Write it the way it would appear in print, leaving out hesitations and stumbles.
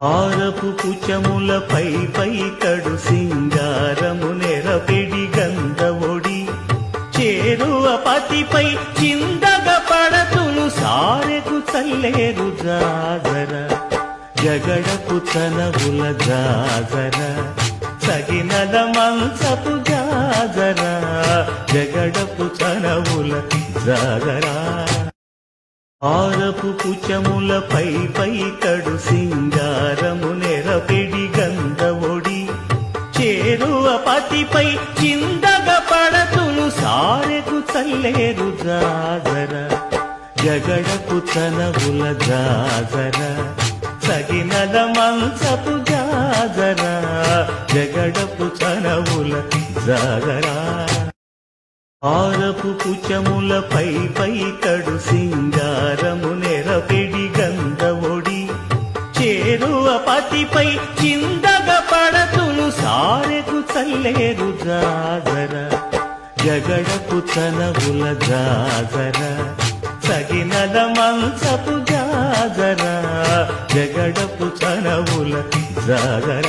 ఆరపు కుచములపై పైకడు సింగారము నెరపెడి గంధవొడి చేరువ పతిపై చిందగ పడతులు సారెకు చల్లేరు జాజర జగడపు తనవుల జాజర సగినల మంచపు జాజర జగడపు తనవుల జాజర ఆరపు కుచములపై పైకడు సింగారము నెరపెడి గంధవొడి చేరువ పతిపై చిందగ పడతులు సారెకు చల్లేరు జాజర జగడపు తనవుల జాజర సగినల మంచపు జాజర జగడపు తనవుల జాజర ఆరపు కుచములపై పైకడు సింగారము నెరపెడి గంధవొడి చేరువ పతిపై చిందగ పడతులు సారెకు చల్లేరు జాజర జగడపు తనవుల జాజర సగినల మంచపు జాజర జగడపు తనవుల జాజర